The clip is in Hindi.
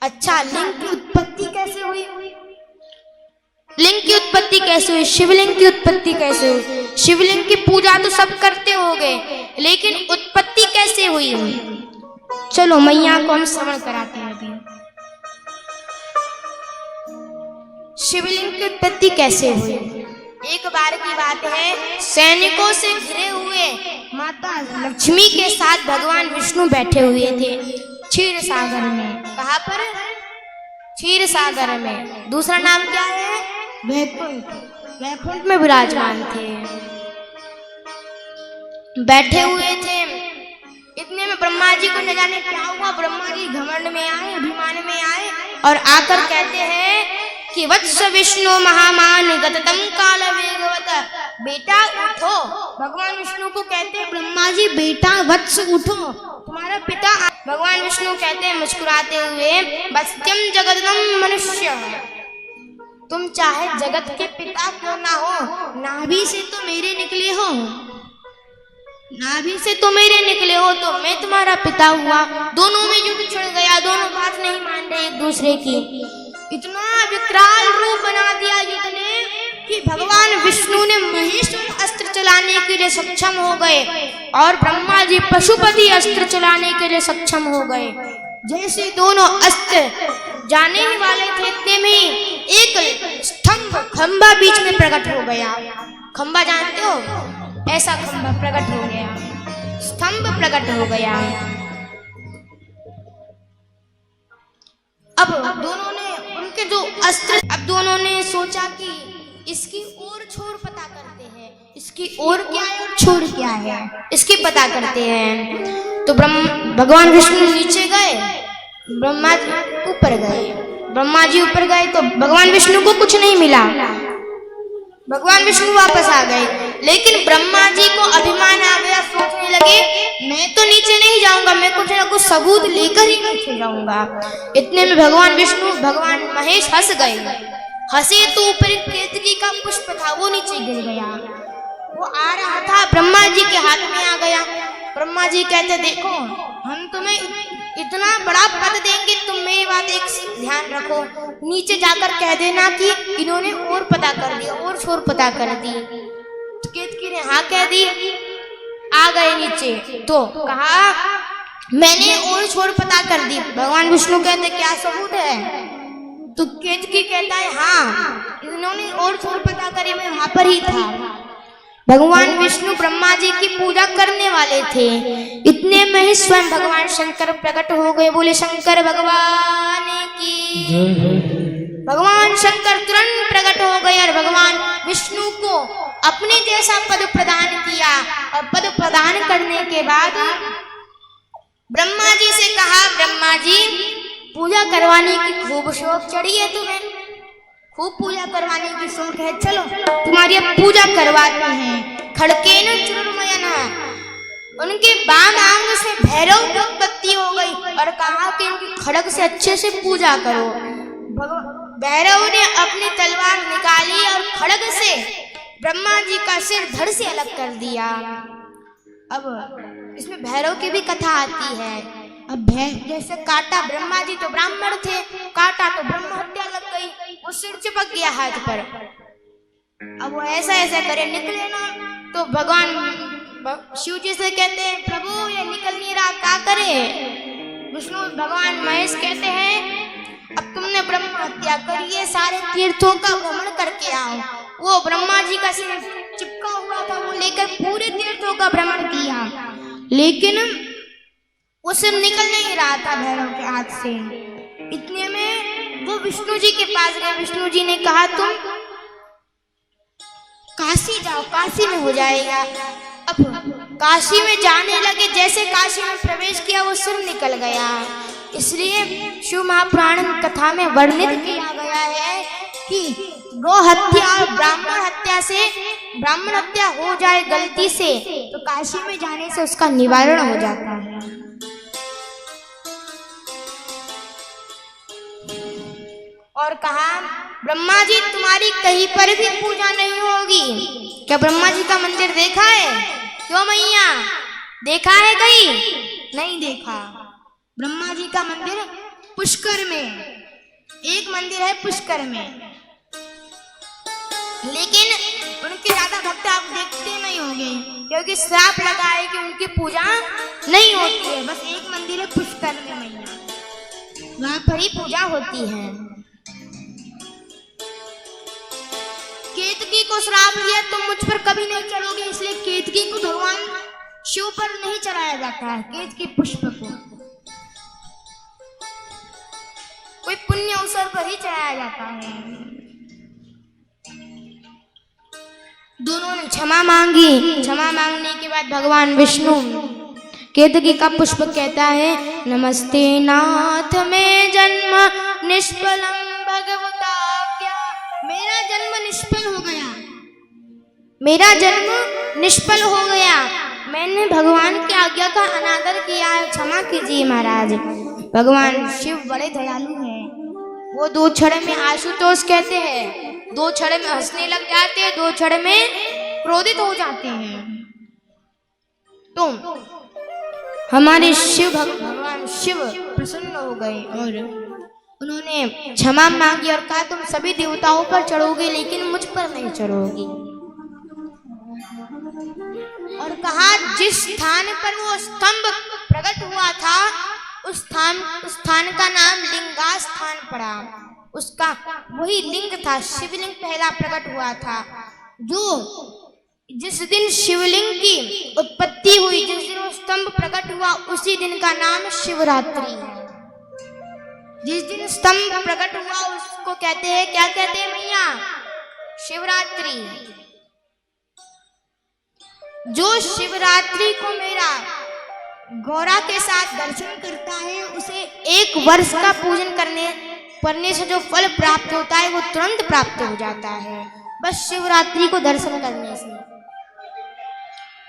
अच्छा, लिंग की उत्पत्ति कैसे हुई? लिंग की उत्पत्ति कैसे हुई? शिवलिंग की उत्पत्ति कैसे हुई? शिवलिंग की पूजा तो सब करते हो गए, लेकिन उत्पत्ति कैसे हुई? चलो मैया को हम श्रवण कराते हैं अभी। शिवलिंग की उत्पत्ति कैसे हुई? एक बार की बात है, सैनिकों से घिरे हुए माता लक्ष्मी के साथ भगवान विष्णु बैठे हुए थे क्षीर सागर में। कहाँ पर? क्षीर सागर में। दूसरा नाम क्या है? वैकुंठ। वैकुंठ में विराजमान थे, बैठे हुए थे। इतने में ब्रह्मा जी को न जाने क्या हुआ, ब्रह्मा जी घमंड में आए, अभिमान में आए और आकर कहते हैं कि वत्स विष्णु महामान गततम काल वेगवत, बेटा उठो। भगवान विष्णु को कहते हैं ब्रह्मा जी, बेटा वत्स उठो, तुम्हारा पिता। भगवान विष्णु कहते हैं मुस्कुराते हुए, वत्स्यम जगतम मनुष्य, तुम चाहे जगत के पिता क्यों ना हो, नाभि से तो मेरे निकले हो, नाभि से तो मेरे निकले हो, तो मैं तुम्हारा पिता हुआ। दोनों में युद्ध छिड़ गया, दोनों बात नहीं मान रहे एक दूसरे की। इतना विकराल रूप बना दिया युद्ध ने कि भगवान विष्णु ने महेश्वर अस्त्र चलाने के लिए सक्षम हो गए और ब्रह्मा जी पशुपति अस्त्र चलाने के लिए सक्षम हो गए। जैसे दोनों अस्त्र जाने ही वाले थे, इतने में एक स्तंभ, खंबा बीच में प्रकट हो गया। खंबा जानते हो? ऐसा खंबा प्रकट हो गया, स्तंभ प्रकट हो गया। अब दोनों ने उनके जो अस्त्र, अब दोनों ने सोचा कि इसकी ओर छोर पता करते हैं, इसकी ओर क्या है और छोर क्या है, इसकी पता करते हैं। तो भगवान विष्णु नीचे गए, ब्रह्मा जी ऊपर गए। ब्रह्मा जी ऊपर गए तो भगवान विष्णु को कुछ नहीं मिला, भगवान विष्णु वापस आ गए। लेकिन ब्रह्मा जी को अभिमान आ गया, सोचने लगे मैं तो नीचे नहीं जाऊंगा, मैं कुछ ना कुछ सबूत लेकर ही नीचे जाऊंगा। इतने में भगवान विष्णु, भगवान महेश हंस गए। हंसे तो ऊपर एक केतकी का पुष्प था, वो नीचे गिर गया। वो आ रहा था, ब्रह्मा जी के हाथ में आ गया। ब्रह्मा जी कहते देखो, हम तुम्हें इतना बड़ा पद देंगे, तुम मेरी बात एक ध्यान रखो, नीचे जाकर कह देना कि इन्होंने और पता कर दिया, और छोर पता कर दी। तो केतकी ने हाँ कह दी, आ गए नीचे। तो कहा मैंने और छोर पता कर दी। भगवान विष्णु कहते क्या सबूत है? तो केतकी कहता है हाँ, इन्होंने और छोर पता करे, मैं वहां पर ही था। भगवान विष्णु ब्रह्मा जी की पूजा करने वाले थे। इतने में ही स्वयं भगवान शंकर प्रकट हो गए। बोले शंकर भगवान की। भगवान शंकर तुरंत प्रकट हो गए और भगवान विष्णु को अपने जैसा पद प्रदान किया। और पद प्रदान करने के बाद ब्रह्मा जी से कहा, ब्रह्मा जी पूजा करवाने की खूब शौक चढ़ी है तुम्हें, खूब पूजा करवाने की शौक है, चलो तुम्हारी अब पूजा करवाते हैं। खड़केन चुरुर्मयन, उनके बाम आंग से भैरव की उत्पत्ति हो गई और कहा कि इनकी खड़ग से अच्छे से पूजा करो। भैरव ने अपनी तलवार निकाली और खड़ग से ब्रह्मा जी का सिर धड़ से अलग कर दिया। अब इसमें भैरव की भी कथा आती है। अब जैसे काटा, ब्रह्मा जी तो ब्राह्मण थे, काटा तो ब्रह्म हत्या लग गई, वो सिर चिपक गया हाथ पर। अब वो ऐसा ऐसा करे निकले ना, तो भगवान शिव जी से कहते हैं प्रभु ये निकल नहीं रहा, क्या करे? विष्णु भगवान महेश कहते हैं अब तुमने ब्रह्म हत्या करी है, सारे तीर्थों का भ्रमण करके आओ। वो ब्रह्मा जी का सिर चिपका हुआ था, वो लेकर पूरे तीर्थों का भ्रमण किया, लेकिन वो सिर निकल नहीं रहा था भैरव के हाथ से। इतने में वो विष्णु जी के पास गए। विष्णु जी ने कहा तुम काशी जाओ, काशी में हो जाएगा। अब काशी में जाने लगे, जैसे काशी में प्रवेश किया वो सिर निकल गया। इसलिए शिव महापुराण कथा में वर्णित किया गया है कि गौ हत्या और ब्राह्मण हत्या से, ब्राह्मण हत्या हो जाए गलती से तो काशी में जाने से उसका निवारण हो जाता है। और कहा ब्रह्मा जी तुम्हारी कहीं पर भी पूजा नहीं होगी। क्या ब्रह्मा जी का मंदिर देखा है? क्यों मैया, देखा है कहीं? नहीं देखा। ब्रह्मा जी का मंदिर पुष्कर में, एक मंदिर है पुष्कर में, लेकिन उनके ज्यादा भक्त आप देखते नहीं होंगे क्योंकि श्राप लगा है कि उनकी पूजा नहीं होती है। बस एक मंदिर है पुष्कर में मैया, वहां पर ही पूजा होती है। केतकी को श्राप लिया तुम मुझ पर कभी नहीं चढ़ोगे, इसलिए केतकी को भगवान शिव पर नहीं चढ़ाया जाता है। केतकी पुष्प को कोई पुण्य अवसर पर ही चढ़ाया जाता है। दोनों ने क्षमा मांगी। क्षमा मांगने के बाद भगवान विष्णु केतकी का पुष्प कहता है, नमस्ते नाथ में जन्म निष्फलम भगवताज्ञा। मेरा जन्म निष्फल हो गया, मेरा जन्म निष्फल हो गया, मैंने भगवान की आज्ञा का अनादर किया है, क्षमा कीजिए महाराज। भगवान शिव बड़े दयालु हैं। वो दो क्षण में आशुतोष कहते हैं, दो क्षण में हंसने लग जाते हैं, दो क्षण में क्रोधित हो जाते हैं। तो हमारे शिव भगवान शिव प्रसन्न हो गए और उन्होंने क्षमा मांगी और कहा तुम सभी देवताओं पर चढ़ोगे लेकिन मुझ पर नहीं चढ़ोगी। और कहा जिस स्थान पर वो स्तंभ प्रकट हुआ था उस स्थान का नाम लिंगा स्थान पड़ा। उसका वही लिंग था, शिवलिंग पहला प्रकट हुआ था। जो जिस दिन शिवलिंग की उत्पत्ति हुई, जिस दिन वो स्तंभ प्रकट हुआ, उसी दिन का नाम शिवरात्रि है। जिस दिन स्तंभ प्रकट हुआ उसको कहते हैं, क्या कहते हैं मैया? शिवरात्रि। जो शिवरात्रि को मेरा गौरा के साथ दर्शन करता है उसे 1 वर्ष का पूजन करने से जो फल प्राप्त होता है वो तुरंत प्राप्त हो जाता है, बस शिवरात्रि को दर्शन करने से।